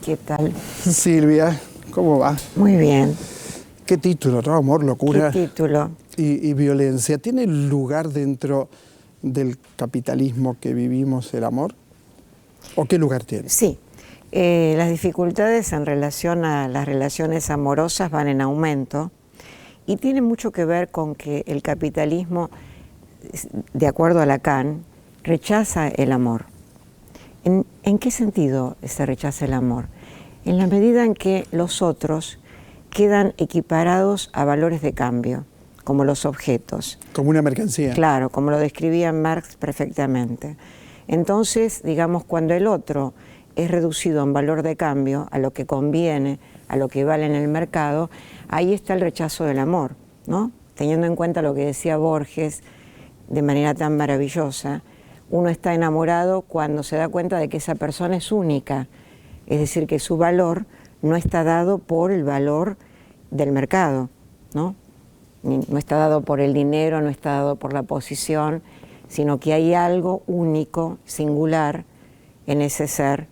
¿Qué tal? Silvia, ¿cómo va? Muy bien. ¿Qué título, no? Amor, locura ¿Qué título? y violencia. ¿Tiene lugar dentro del capitalismo que vivimos el amor? ¿O qué lugar tiene? Sí. Las dificultades en relación a las relaciones amorosas van en aumento y tiene mucho que ver con que el capitalismo, de acuerdo a Lacan, rechaza el amor. ¿En qué sentido se rechaza el amor? En la medida en que los otros quedan equiparados a valores de cambio, como los objetos. Como una mercancía. Claro, como lo describía Marx perfectamente. Entonces, digamos, cuando el otro es reducido en valor de cambio, a lo que conviene, a lo que vale en el mercado, ahí está el rechazo del amor, ¿no? Teniendo en cuenta lo que decía Borges de manera tan maravillosa, uno está enamorado cuando se da cuenta de que esa persona es única, es decir, que su valor no está dado por el valor del mercado, ¿no? No está dado por el dinero, no está dado por la posición, sino que hay algo único, singular en ese ser.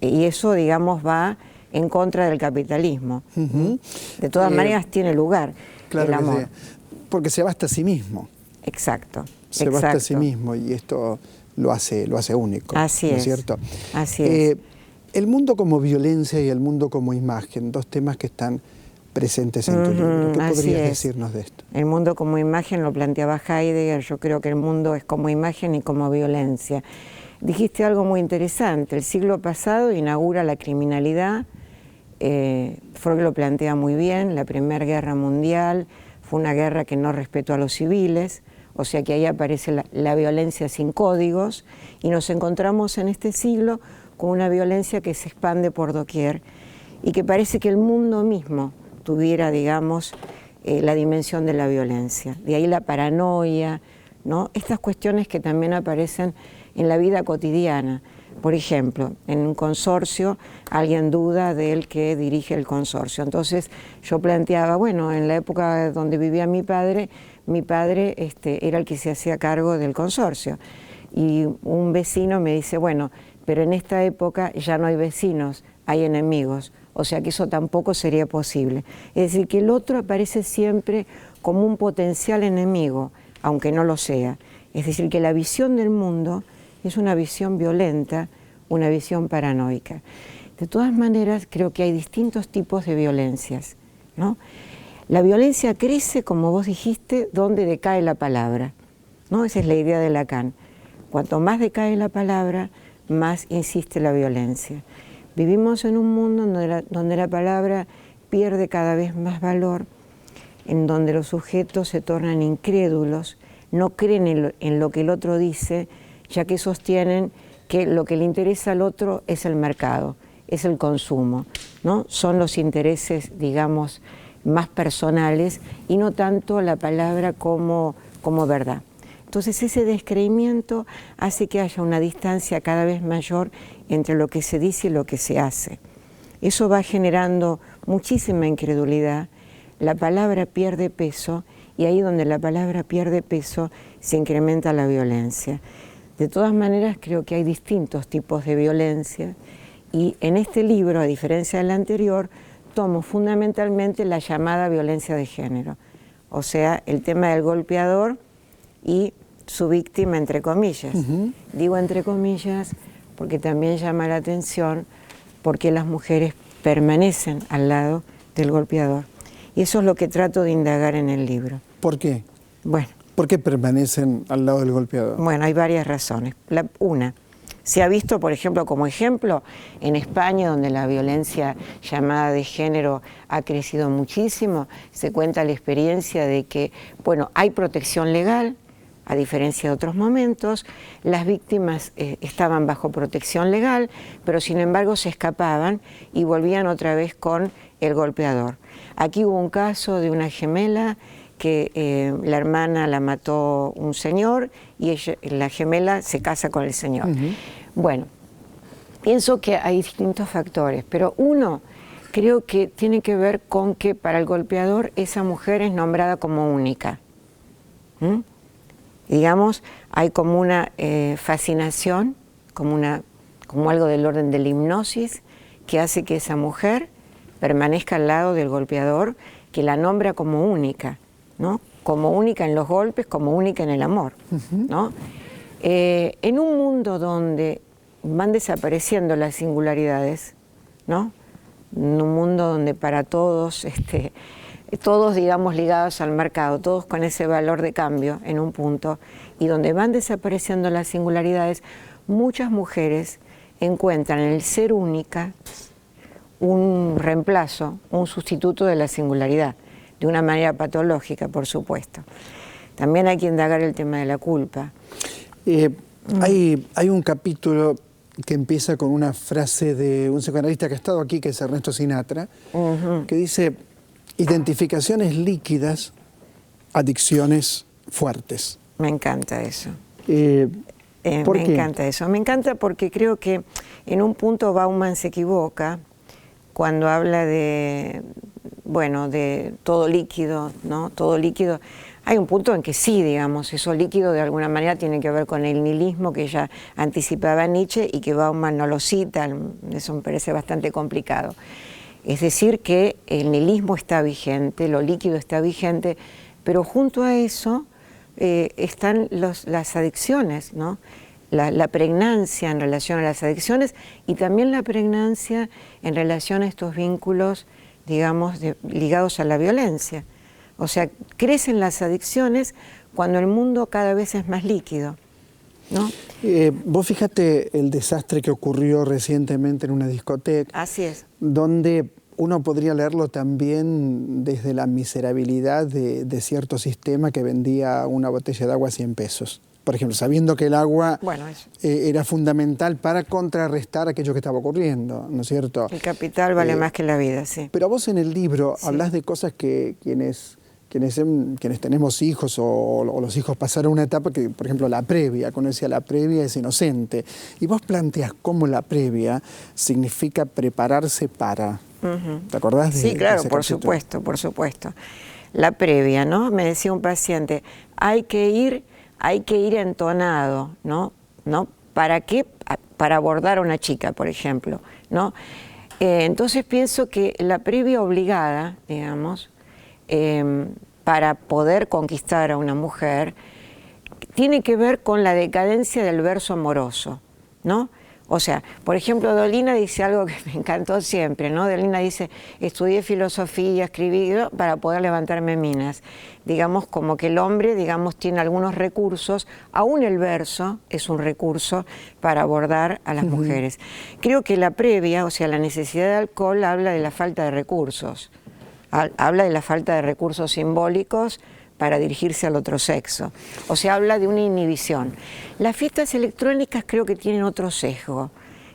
Y eso, digamos, va en contra del capitalismo. De todas maneras tiene lugar Claro el amor. sí. Porque se basta a sí mismo. Exacto. Se basta a sí mismo y esto lo hace único. Así ¿no es. es cierto? Así es. El mundo como violencia y el mundo como imagen, dos temas que están presentes en tu libro. ¿Qué podrías decirnos de esto? El mundo como imagen lo planteaba Heidegger. Yo creo que el mundo es como imagen y como violencia. Dijiste algo muy interesante. El siglo pasado inaugura la criminalidad. Freud lo plantea muy bien. La Primera Guerra Mundial fue una guerra que no respetó a los civiles. O sea que ahí aparece la violencia sin códigos. Y nos encontramos en este siglo con una violencia que se expande por doquier y que parece que el mundo mismo tuviera, digamos, la dimensión de la violencia. De ahí la paranoia, ¿no? Estas cuestiones que también aparecen en la vida cotidiana. Por ejemplo, en un consorcio alguien duda del que dirige el consorcio. Entonces yo planteaba, bueno, en la época donde vivía mi padre era el que se hacía cargo del consorcio. Y un vecino me dice, bueno, pero en esta época ya no hay vecinos, hay enemigos. O sea que eso tampoco sería posible. Es decir, que el otro aparece siempre como un potencial enemigo, aunque no lo sea. Es decir, que la visión del mundo es una visión violenta, una visión paranoica. De todas maneras, creo que hay distintos tipos de violencias, ¿no? La violencia crece, como vos dijiste, donde decae la palabra, ¿no? Esa es la idea de Lacan. Cuanto más decae la palabra, más insiste la violencia. Vivimos en un mundo donde la palabra pierde cada vez más valor, en donde los sujetos se tornan incrédulos, no creen en lo que el otro dice, ya que sostienen que lo que le interesa al otro es el mercado, es el consumo, ¿no? Son los intereses, digamos, más personales y no tanto la palabra como verdad. Entonces ese descreimiento hace que haya una distancia cada vez mayor entre lo que se dice y lo que se hace. Eso va generando muchísima incredulidad, la palabra pierde peso y ahí donde la palabra pierde peso se incrementa la violencia. De todas maneras creo que hay distintos tipos de violencia y en este libro, a diferencia del anterior, tomo fundamentalmente la llamada violencia de género, o sea, el tema del golpeador y su víctima, entre comillas. Digo entre comillas porque también llama la atención porque las mujeres permanecen al lado del golpeador. Y eso es lo que trato de indagar en el libro. ¿Por qué? Bueno. ¿Por qué permanecen al lado del golpeador? Bueno, hay varias razones. Una, se ha visto, por ejemplo, como ejemplo, en España, donde la violencia llamada de género ha crecido muchísimo, se cuenta la experiencia de que, bueno, hay protección legal, a diferencia de otros momentos, las víctimas estaban bajo protección legal, pero sin embargo se escapaban y volvían otra vez con el golpeador. Aquí hubo un caso de una gemela que la hermana la mató un señor y la gemela se casa con el señor. Bueno, pienso que hay distintos factores, pero uno creo que tiene que ver con que para el golpeador esa mujer es nombrada como única. Digamos, hay como una fascinación, como algo del orden de la hipnosis, que hace que esa mujer permanezca al lado del golpeador, que la nombra como única, ¿no? Como única en los golpes, como única en el amor, ¿no? En un mundo donde van desapareciendo las singularidades, ¿no? En un mundo donde para todos, todos digamos ligados al mercado, todos con ese valor de cambio en un punto, y donde van desapareciendo las singularidades, muchas mujeres encuentran en el ser única un reemplazo, un sustituto de la singularidad, de una manera patológica, por supuesto. También hay que indagar el tema de la culpa. Hay un capítulo que empieza con una frase de un psicoanalista que ha estado aquí, que es Ernesto Sinatra, que dice: identificaciones líquidas, adicciones fuertes. Me encanta eso. ¿Por qué? Encanta eso. Me encanta porque creo que en un punto Bauman se equivoca cuando habla de, bueno, de todo líquido, ¿no? Todo líquido. Hay un punto en que sí, digamos, eso líquido de alguna manera tiene que ver con el nihilismo que ya anticipaba Nietzsche y que Bauman no lo cita, eso me parece bastante complicado. Es decir, que el nihilismo está vigente, lo líquido está vigente, pero junto a eso están las adicciones, ¿no? La pregnancia en relación a las adicciones y también la pregnancia en relación a estos vínculos, digamos, ligados a la violencia. O sea, crecen las adicciones cuando el mundo cada vez es más líquido, ¿no? Vos fíjate el desastre que ocurrió recientemente en una discoteca. Así es. Donde uno podría leerlo también desde la miserabilidad de cierto sistema que vendía una botella de agua a 100 pesos. Por ejemplo, sabiendo que el agua era fundamental para contrarrestar aquello que estaba ocurriendo, ¿no es cierto? El capital vale más que la vida, sí. Pero vos en el libro hablás de cosas que quienes tenemos hijos o los hijos pasaron una etapa que, por ejemplo, la previa, cuando decía la previa es inocente, y vos planteás cómo la previa significa prepararse para. ¿Te acordás de Sí, claro, ese por capítulo? supuesto, por supuesto. La previa, ¿no? Me decía un paciente, hay que ir entonado, ¿no? ¿Para qué? Para abordar a una chica, por ejemplo, ¿no? Entonces pienso que la previa obligada, digamos, para poder conquistar a una mujer, tiene que ver con la decadencia del verso amoroso, ¿no? O sea, por ejemplo, Dolina dice algo que me encantó siempre, ¿no? Dolina dice, estudié filosofía, escribí para poder levantarme minas. Digamos, como que el hombre, digamos, tiene algunos recursos, aún el verso es un recurso para abordar a las mujeres. Creo que la previa, o sea, la necesidad de alcohol, habla de la falta de recursos. Habla de la falta de recursos simbólicos para dirigirse al otro sexo. O sea, habla de una inhibición. Las fiestas electrónicas creo que tienen otro sesgo,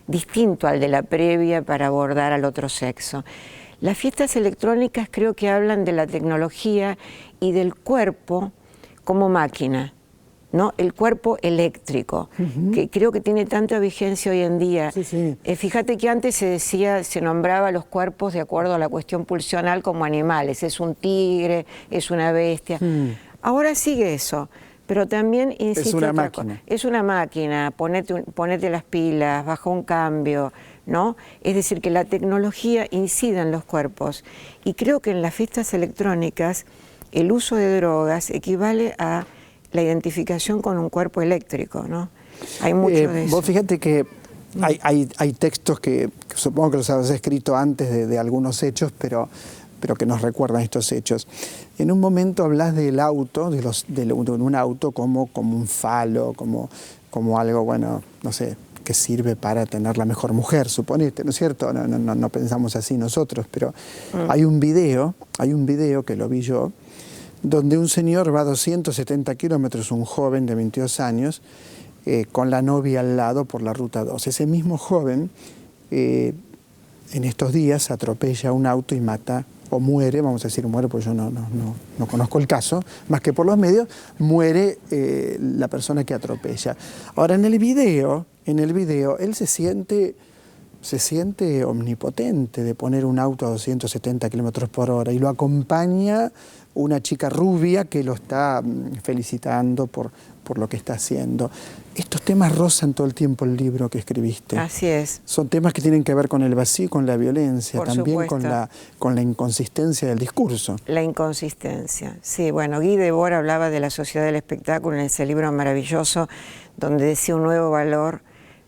distinto al de la previa para abordar al otro sexo. Las fiestas electrónicas creo que hablan de la tecnología y del cuerpo como máquina, ¿no? El cuerpo eléctrico, que creo que tiene tanta vigencia hoy en día. Fíjate que antes se nombraba los cuerpos de acuerdo a la cuestión pulsional como animales, es un tigre, es una bestia. Ahora sigue eso, pero también, insisto, es una máquina. Es una máquina, ponete las pilas, baja un cambio, ¿no? Es decir, que la tecnología incide en los cuerpos y creo que en las fiestas electrónicas el uso de drogas equivale a la identificación con un cuerpo eléctrico, ¿no? Hay mucho de eso. Vos fíjate que hay textos que supongo que los habéis escrito antes de algunos hechos, pero que nos recuerdan estos hechos. En un momento hablas del auto, de un auto como un falo, como algo, bueno, no sé, que sirve para tener la mejor mujer, suponete, ¿no es cierto? No pensamos así nosotros, pero hay un video que lo vi yo, donde un señor va a 270 kilómetros, un joven de 22 años, con la novia al lado por la Ruta 2. Ese mismo joven, en estos días, atropella un auto y mata, o muere, vamos a decir muere porque yo no conozco el caso, más que por los medios, muere la persona que atropella. Ahora, en el video, él se siente se siente omnipotente de poner un auto a 270 kilómetros por hora y lo acompaña una chica rubia que lo está felicitando por lo que está haciendo. Estos temas rozan todo el tiempo el libro que escribiste. Así es. Son temas que tienen que ver con el vacío, con la violencia, Por también supuesto. con la inconsistencia del discurso. La inconsistencia. Sí, bueno, Guy Debord hablaba de la sociedad del espectáculo en ese libro maravilloso donde decía un nuevo valor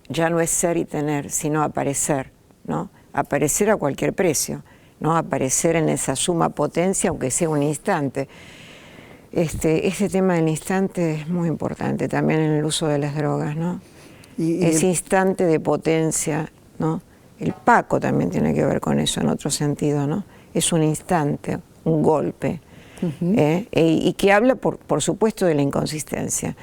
ya no es ser y tener, sino aparecer, ¿no? Aparecer a cualquier precio, ¿no? Aparecer en esa suma potencia, aunque sea un instante. Este tema del instante es muy importante también en el uso de las drogas, ¿no? Ese instante de potencia, ¿no? El Paco también tiene que ver con eso en otro sentido, ¿no? Es un instante, un golpe, y que habla, por supuesto, de la inconsistencia.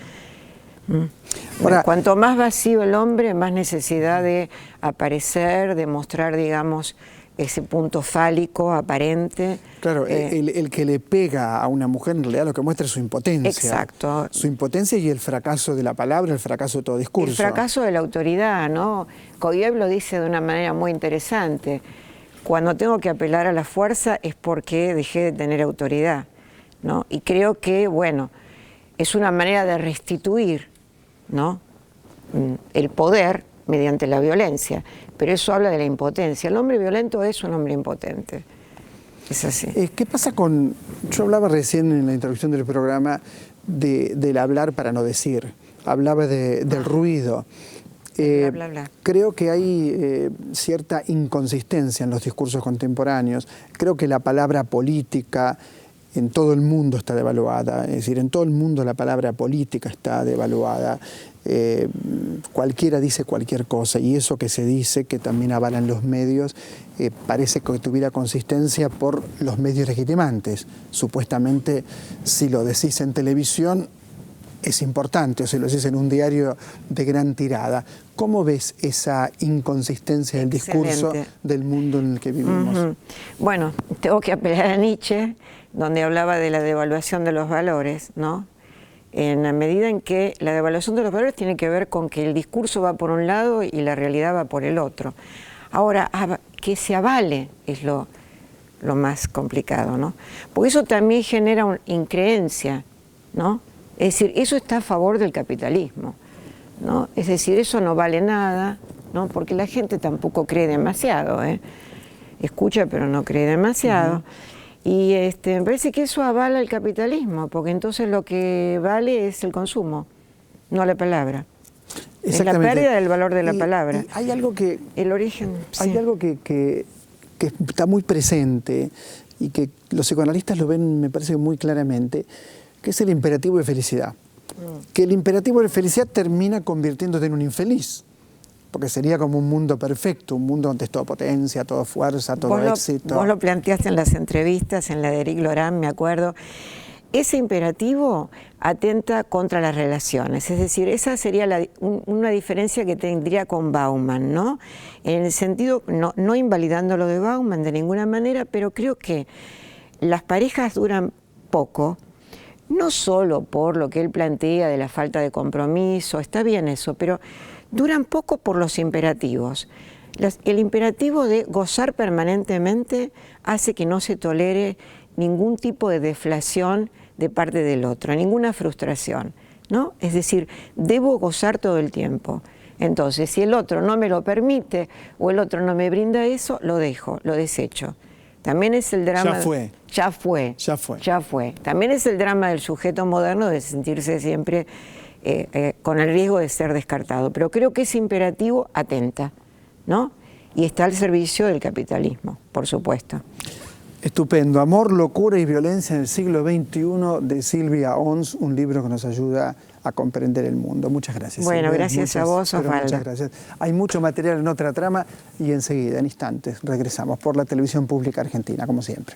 Ahora, cuanto más vacío el hombre, más necesidad de aparecer, de mostrar, digamos, ese punto fálico, aparente. Claro, el que le pega a una mujer en realidad lo que muestra es su impotencia. Exacto. Su impotencia y el fracaso de la palabra, el fracaso de todo discurso. El fracaso de la autoridad, ¿no? Koyev lo dice de una manera muy interesante. Cuando tengo que apelar a la fuerza es porque dejé de tener autoridad, ¿no? Y creo que, bueno, es una manera de restituir, ¿no?, el poder mediante la violencia, pero eso habla de la impotencia. El hombre violento es un hombre impotente, es así. ¿Qué pasa con...? Yo hablaba recién en la introducción del programa del hablar para no decir, hablaba del ruido. Bla, bla, bla. Creo que hay cierta inconsistencia en los discursos contemporáneos. Creo que la palabra política en todo el mundo está devaluada, es decir, en todo el mundo la palabra política está devaluada. Cualquiera dice cualquier cosa y eso que se dice, que también avalan los medios, parece que tuviera consistencia por los medios legitimantes. Supuestamente, si lo decís en televisión, es importante, o si lo decís en un diario de gran tirada. ¿Cómo ves esa inconsistencia del discurso del mundo en el que vivimos? Bueno, tengo que apelar a Nietzsche, donde hablaba de la devaluación de los valores, ¿no? En la medida en que la devaluación de los valores tiene que ver con que el discurso va por un lado y la realidad va por el otro. Ahora, que se avale es lo más complicado, ¿no? Porque eso también genera una increencia, ¿no? Es decir, eso está a favor del capitalismo, ¿no? Es decir, eso no vale nada, ¿no? Porque la gente tampoco cree demasiado, ¿eh? Escucha pero no cree demasiado. Y me parece que eso avala el capitalismo, porque entonces lo que vale es el consumo, no la palabra. Es la pérdida del valor de la palabra. Y hay algo que... El origen... Hay algo que está muy presente y que los psicoanalistas lo ven, me parece, muy claramente, que es el imperativo de felicidad. Que el imperativo de felicidad termina convirtiéndote en un infeliz. Porque sería como un mundo perfecto, un mundo donde es toda potencia, toda fuerza, todo éxito. Vos lo planteaste en las entrevistas, en la de Eric Lorán, me acuerdo. Ese imperativo atenta contra las relaciones, es decir, esa sería una diferencia que tendría con Bauman, ¿no? En el sentido, no invalidando lo de Bauman de ninguna manera, pero creo que las parejas duran poco, no solo por lo que él plantea de la falta de compromiso, está bien eso, pero duran poco por los imperativos. El imperativo de gozar permanentemente hace que no se tolere ningún tipo de deflación de parte del otro, ninguna frustración, ¿no? Es decir, debo gozar todo el tiempo. Entonces, si el otro no me lo permite o el otro no me brinda eso, lo dejo, lo desecho. También es el drama... Ya fue. También es el drama del sujeto moderno de sentirse siempre con el riesgo de ser descartado. Pero creo que ese imperativo atenta, ¿no? Y está al servicio del capitalismo, por supuesto. Estupendo. Amor, locura y violencia en el siglo XXI de Silvia Ons, un libro que nos ayuda a comprender el mundo. Muchas gracias. Bueno, Silvia. gracias a vos, Osvaldo. Muchas gracias. Hay mucho material en Otra Trama y enseguida, en instantes, regresamos por la televisión pública argentina, como siempre.